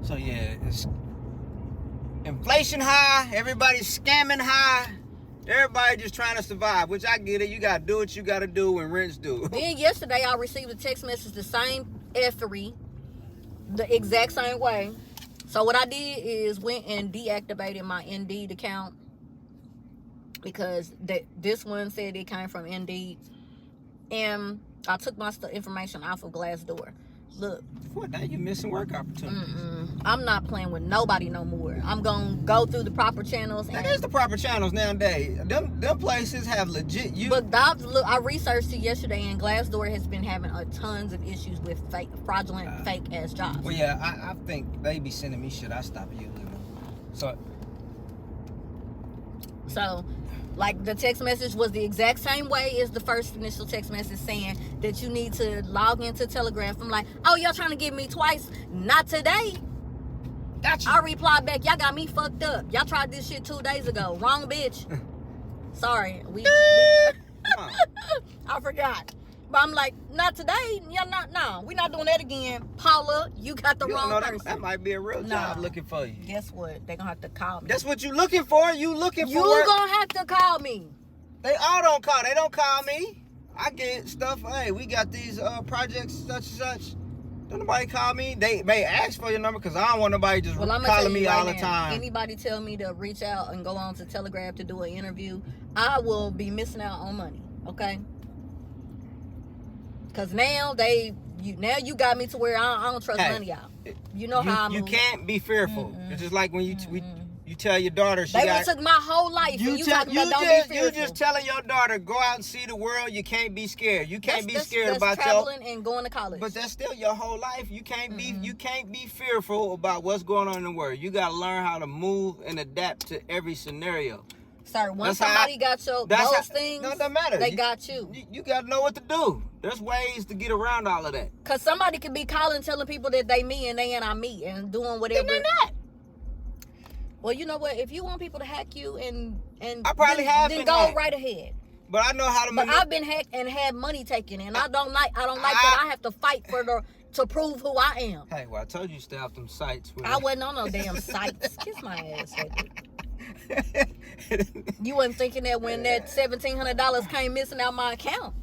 So yeah, it's inflation high, everybody's scamming high, everybody just trying to survive, which I get it. You gotta do what you gotta do when rent's due. Then yesterday, I received a text message the same effery, the exact same way. So what I did is went and deactivated my Indeed account, because this one said it came from Indeed, and I took my information off of Glassdoor. Look, What? Now you missing work opportunities. I'm not playing with nobody no more. I'm gonna go through the proper channels. That is the proper channels nowadays. Them places have legit you. But I researched it yesterday, and Glassdoor has been having tons of issues with fraudulent, fake ass jobs. Well, yeah, I think they be sending me shit. I stop using them. So, like, the text message was the exact same way as the first initial text message saying that you need to log into Telegram. I'm like, oh, y'all trying to get me twice? Not today. Gotcha. I replied back, y'all got me fucked up. Y'all tried this shit 2 days ago. Wrong bitch. Sorry. Come on. I forgot. But I'm like, not today. No, we're not doing that again. Paula, you got the You wrong don't know person. that might be a real job Nah. looking for you. Guess what? They're going to have to call me. That's what you looking for. You looking You for work. going to have to call me. They all don't call. They don't call me. I get stuff. Hey, we got these projects such and such. Don't nobody call me. They may ask for your number because I don't want nobody just Well, I'm gonna calling tell me you right all the now, time. Anybody tell me to reach out and go on to Telegram to do an interview, I will be missing out on money. Okay? Because now you got me to where I don't trust Hey, none of y'all. You know how I You move. can't be fearful. It's just like when you tell your daughter she They got. took my whole life. You and you tell talking you about don't just be you fearful. just telling your daughter go out and see the world. You can't be scared. You can't be That's scared about your. traveling and going to college. But that's still your whole life. You can't be fearful about what's going on in the world. You gotta learn how to move and adapt to every scenario. Sir, once That's how- somebody got those things, No, it doesn't matter. they got you. You gotta know what to do. There's ways to get around all of that. Because somebody could be calling, telling people that they me and they ain't I me, and doing whatever. Then they're not. Well, you know what? If you want people to hack you and I probably have then been go hacked. right ahead. But I know how to But maneuver. I've been hacked and had money taken, and I don't like that I have to fight to prove who I am. Hey, well, I told you stay off them sites. I wasn't on no damn sites. Kiss my ass, baby. You wasn't thinking that when that $1,700 came missing out my account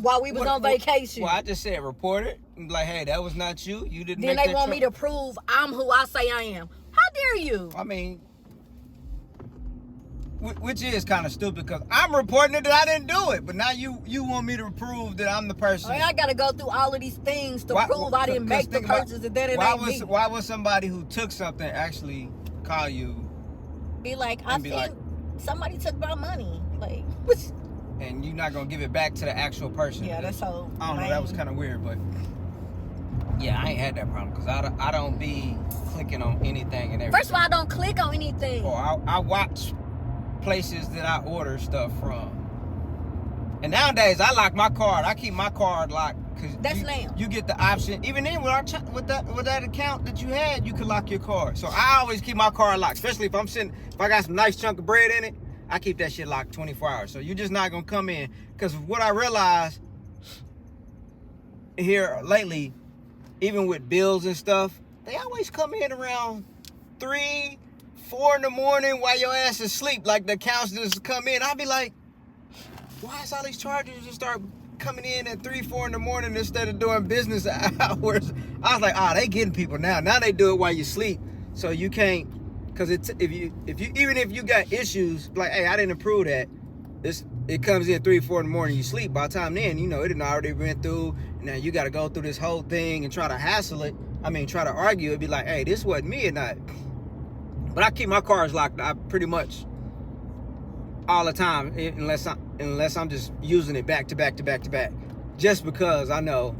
while we was on vacation. Well, I just said report it. Like, hey, that was not you. You didn't Then make they that want me to prove I'm who I say I am. How dare you? I mean, which is kind of stupid because I'm reporting it that I didn't do it, but now you want me to prove that I'm the person. I gotta go through all of these things to prove I didn't make the purchase and that it ain't me. Why would somebody who took something actually call you? Be like, I think somebody took my money. Like, and you're not gonna give it back to the actual person. Yeah, that's so. I don't know. That was kind of weird, but yeah, I ain't had that problem because I don't be clicking on anything and everything. First of all, I don't click on anything. Or I watch places that I order stuff from. And nowadays, I lock my card. I keep my card locked because you get the option. Even then, with that account that you had, you could lock your card. So I always keep my card locked, especially if I got some nice chunk of bread in it. I keep that shit locked 24 hours. So you're just not gonna come in. Because what I realized here lately, even with bills and stuff, they always come in around 3, 4 in the morning while your ass is asleep. Like the accounts just come in. I'll be like, why is all these charges just start coming in at 3, 4 in the morning instead of doing business hours? I was like, they getting people now. Now they do it while you sleep. So you can't, because if you got issues, like, hey, I didn't approve that. It comes in 3, 4 in the morning, you sleep. By the time then, it had already been through. And now you got to go through this whole thing and try to hassle it. Try to argue. It'd be like, hey, this wasn't me or not. But I keep my cards locked. I pretty much all the time, unless I'm just using it back to back to back to back, just because I know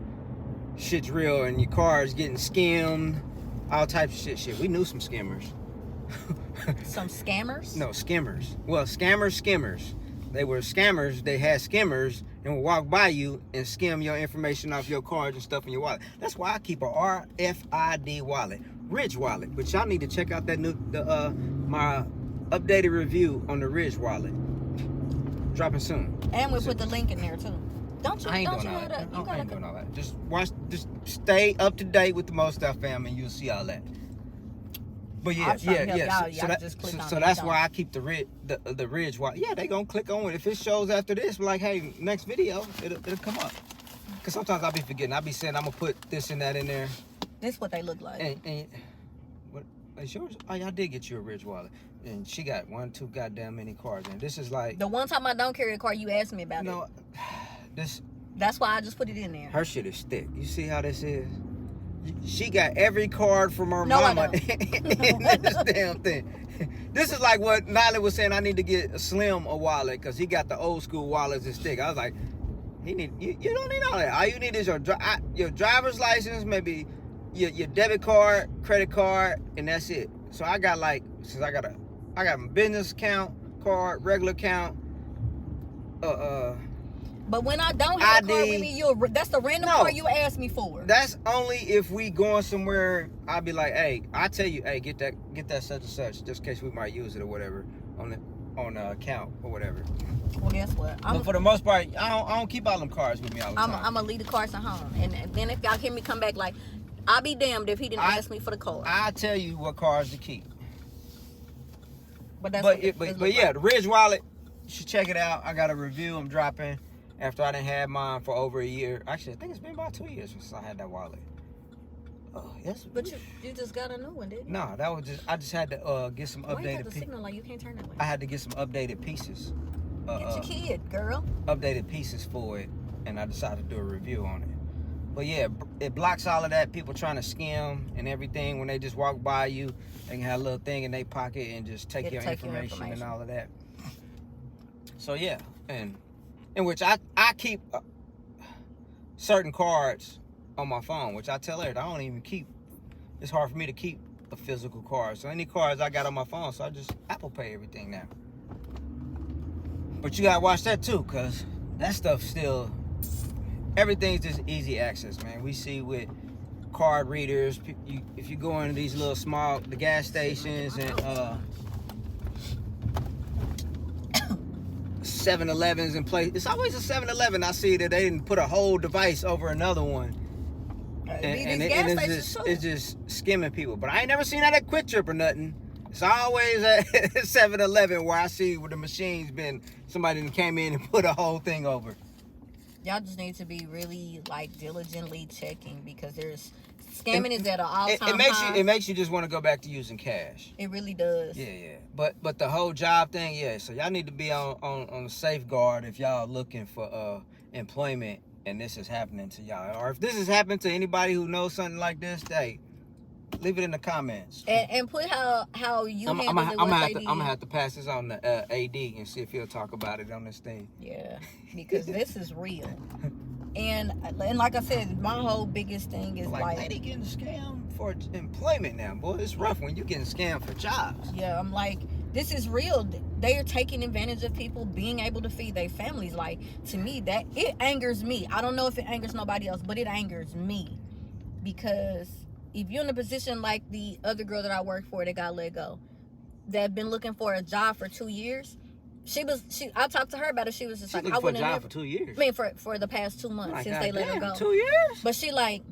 shit's real and your card's getting skimmed, all types of shit. We knew some skimmers. Some scammers? No, skimmers. Well, skimmers. They were scammers. They had skimmers and would walk by you and skim your information off your cards and stuff in your wallet. That's why I keep a RFID wallet, Ridge wallet. But y'all need to check out that my updated review on the Ridge wallet. Dropping soon. And we'll put the link in there too. I ain't doing all that. Just stay up to date with the Most Stuff fam, and you'll see all that. But yeah. So that's why I keep the Ridge wallet. Yeah, they gonna click on it. If it shows after this, like, hey, next video, it'll come up. Cause sometimes I'll be forgetting. I'll be saying I'm gonna put this and that in there. This what they look like. And what is yours? Oh, y'all did get you a Ridge wallet. And she got 1, 2 goddamn many cards. And this is like the one time I don't carry a card, you asked me about it. That's why I just put it in there. Her shit is thick. You see how this is? She got every card from her mama in this damn thing. This is like what Nolly was saying. I need to get Slim a wallet because he got the old school wallets that's thick. I was like, you don't need all that. All you need is your driver's license, maybe your debit card, credit card, and that's it. So I got I got my business account card, regular account, But when I don't have a card with me, that's the random card you asked me for. That's only if we going somewhere. I'll be like, hey, I tell you, hey, get that such and such, just in case we might use it or whatever on the account or whatever. Well, guess what? But for the most part, I don't keep all them cards with me all the time. I'm gonna leave the cards at home, and then if y'all hear me come back, like, I'll be damned if he didn't ask me for the card. I tell you what cards to keep. But yeah, the Ridge wallet, you should check it out. I got a review I'm dropping after I didn't have mine for over a year. Actually, I think it's been about 2 years since I had that wallet. Oh, yes. But you just got a new one, didn't you? No, I just had to get some updated. Why you got the signal like you can't turn that way? I had to get some updated pieces. Get your kid, girl. Updated pieces for it, and I decided to do a review on it. But yeah, it blocks all of that. People trying to skim and everything. When they just walk by you, they can have a little thing in their pocket and just take your information and all of that. So yeah, and in which I keep certain cards on my phone, which I tell her I don't even keep. It's hard for me to keep a physical card. So any cards I got on my phone, so I just Apple Pay everything now. But you gotta watch that too, cause that stuff still, everything's just easy access, man. We see with card readers, if you go into these little the gas stations and 7-Elevens and place. It's always a 7-Eleven I see that they didn't put a whole device over another one. And it's just skimming people. But I ain't never seen that at Quick Trip or nothing. It's always at 7-Eleven where I see where the machine's been, somebody came in and put a whole thing over. Y'all just need to be really like diligently checking because there's scamming is at an all-time high. It makes you just want to go back to using cash. It really does. Yeah. But the whole job thing, yeah. So y'all need to be on safeguard if y'all looking for employment and this is happening to y'all, or if this has happened to anybody who knows something like this. Hey, leave it in the comments. And put how you handle it. I'm gonna have to pass this on to AD and see if he'll talk about it on this thing. Yeah, because this is real. And like I said, my whole biggest thing is like lady getting scammed for employment now, boy. It's rough when you getting scammed for jobs. Yeah, I'm like, this is real. They are taking advantage of people being able to feed their families. Like, to me, that it angers me. I don't know if it angers nobody else, but it angers me because if you're in a position like the other girl that I worked for that got let go, that been looking for a job for 2 years. I talked to her about it. She was just like, I wouldn't have for 2 years. I mean, for the past 2 months since they let her go. 2 years? But she like,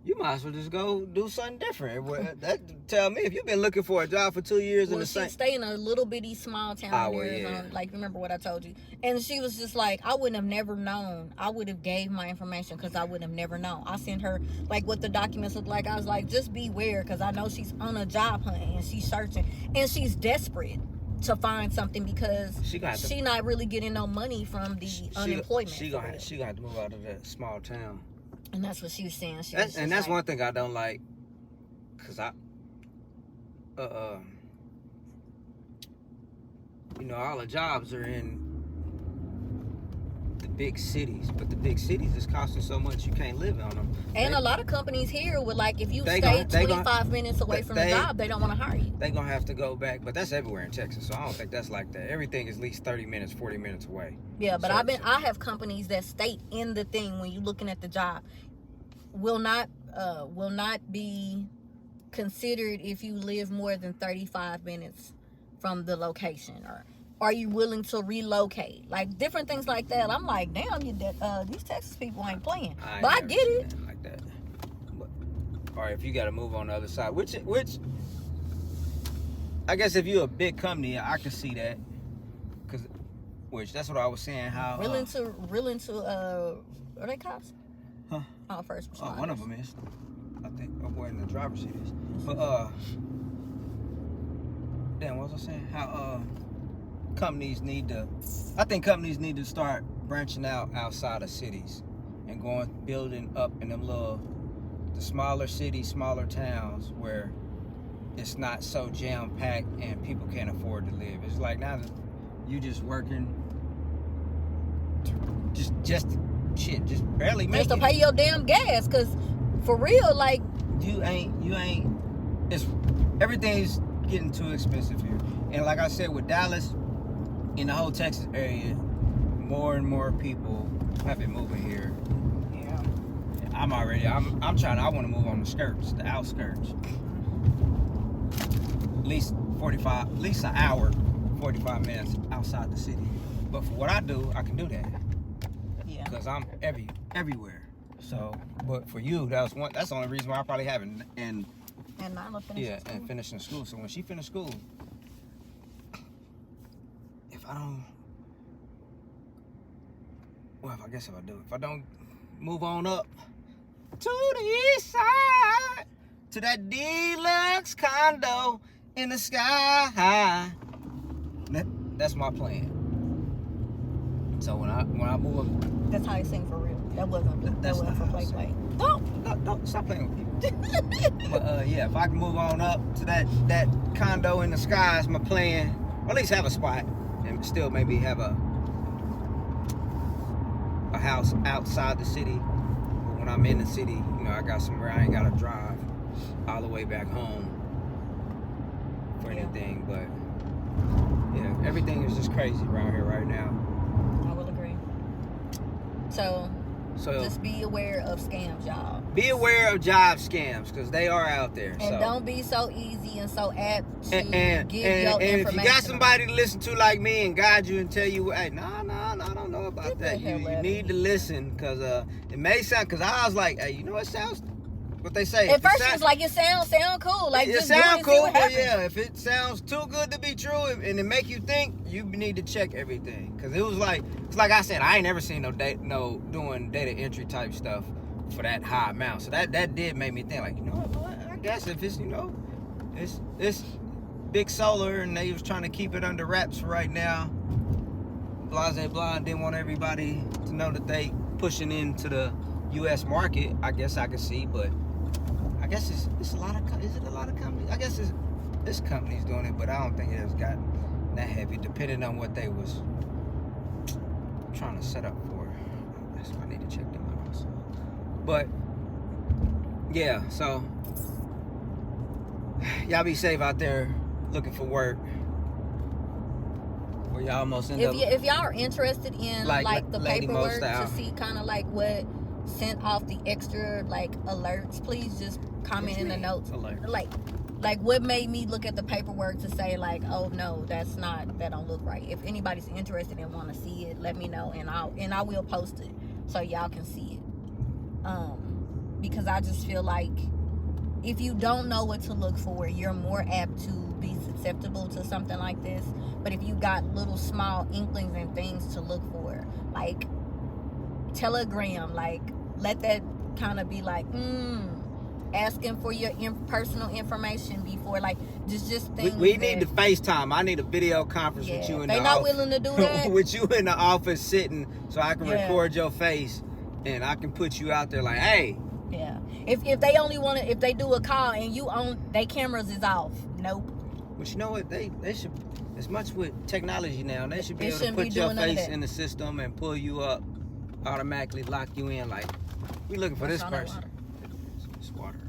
you might as well just go do something different. That tell me if you've been looking for a job for 2 years in the same. She stay in a little bitty small town in Arizona. Yeah. Like, remember what I told you? And she was just like, I wouldn't have never known. I would have gave my information because I would have never known. I sent her like what the documents look like. I was like, just beware because I know she's on a job hunt and she's searching and she's desperate to find something because she not really getting no money from the unemployment. She gonna have to move out of that small town. And that's what she was saying. That's one thing I don't like, cause all the jobs are in the big cities, but the big cities is costing so much you can't live on them. And a lot of companies here would like if you stay 25 minutes away from the job, they don't want to hire you. They gonna have to go back, but that's everywhere in Texas, so I don't think that's like that. Everything is at least 30 minutes, 40 minutes away. Yeah, but I have companies that state in the thing when you're looking at the job will not be considered if you live more than 35 minutes from the location, or are you willing to relocate? Like different things like that. I'm like, damn, these Texas people ain't playing. But I get it. Like that. Or if you got to move on the other side, which I guess if you're a big company, I can see that. Which that's what I was saying. How willing to are they cops? Huh? Oh, first responders. One of them is. I think. Oh boy, in the driver's seat is. But damn, what was I saying? How I think companies need to start branching out outside of cities and building up in the smaller cities, smaller towns where it's not so jam packed and people can't afford to live. It's like now that you just working, just barely making. Just to pay your damn gas, cause for real, like you ain't. It's everything's getting too expensive here, and like I said with Dallas. In the whole Texas area, more and more people have been moving here. Yeah. I want to move on the outskirts. At least an hour, 45 minutes outside the city. But for what I do, I can do that. Yeah. Because I'm everywhere. So, but for you, that's the only reason why I probably haven't. And Nyla finished school. And finishing school. So when she finished school, if I don't move on up to the east side, to that deluxe condo in the sky, that's my plan. So when I move up, that's how you sing for real. That wasn't for play. Don't stop playing with people. But if I can move on up to that condo in the sky is my plan, or at least have a spot. And still maybe have a house outside the city. But when I'm in the city, I got somewhere I ain't gotta drive all the way back home for anything. But yeah, everything is just crazy around here right now. I will agree. So just be aware of scams, y'all. Be aware of job scams because they are out there. And don't be so easy and so apt to give your and information. if you got somebody to listen to like me and guide you and tell you, hey, no, I don't know about that. You need to listen because it may sound, because I was like, hey, it what they say. At first, it was like, it sound cool. Like, it just do it sound and see cool, what but happens. yeah, if it sounds too good to be true and it make you think, you need to check everything. Cause it was like I said, I ain't never seen no doing data entry type stuff for that high amount. So that did make me think, like, you know what? I guess if it's, you know, it's big solar and they was trying to keep it under wraps right now. Blase blah, didn't want everybody to know that they pushing into the U.S. market. I guess I could see, but I guess it's a lot of. Is it a lot of companies? I guess this company's doing it, but I don't think it has gotten that heavy, depending on what they was trying to set up for. That's why I need to check them out also. But yeah, so y'all be safe out there looking for work. Or y'all almost end up. If y'all are interested in like the Lady Mo paperwork style. to see kind of like what sent off the extra like alerts, please just comment in the notes. Alert. Like what made me look at the paperwork to say like, oh no, that don't look right. If anybody's interested and want to see it, let me know, and I will post it so y'all can see it. Because I just feel like if you don't know what to look for, you're more apt to be susceptible to something like this. But if you got little small inklings and things to look for, like Telegram, like let that kind of be like, asking for your personal information before, like just things. We need to FaceTime. I need a video conference with you in the office. They not willing to do that. With you in the office sitting, so I can Yeah. record your face and I can put you out there like, hey. Yeah. If they only want to, if they do a call and you own, they cameras is off. Nope. But you know what? They should, as much with technology now, they should be able to shouldn't be put your doing none of face that. in the system and pull you up, automatically lock you in. Like, we looking for this What's all that person. water? It's water.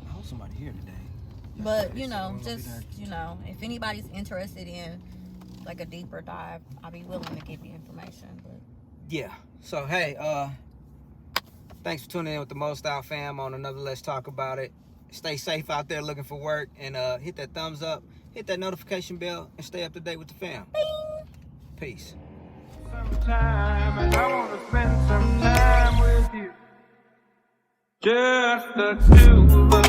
I hope somebody here today. But you know, just if anybody's interested in like a deeper dive, I'll be willing to give you information. But Yeah. So hey, thanks for tuning in with the Mo Style fam on another Let's Talk About It. Stay safe out there looking for work, and hit that thumbs up, hit that notification bell, and stay up to date with the fam. Peace. Sometime, and I want to spend some time with you. Just the two of us.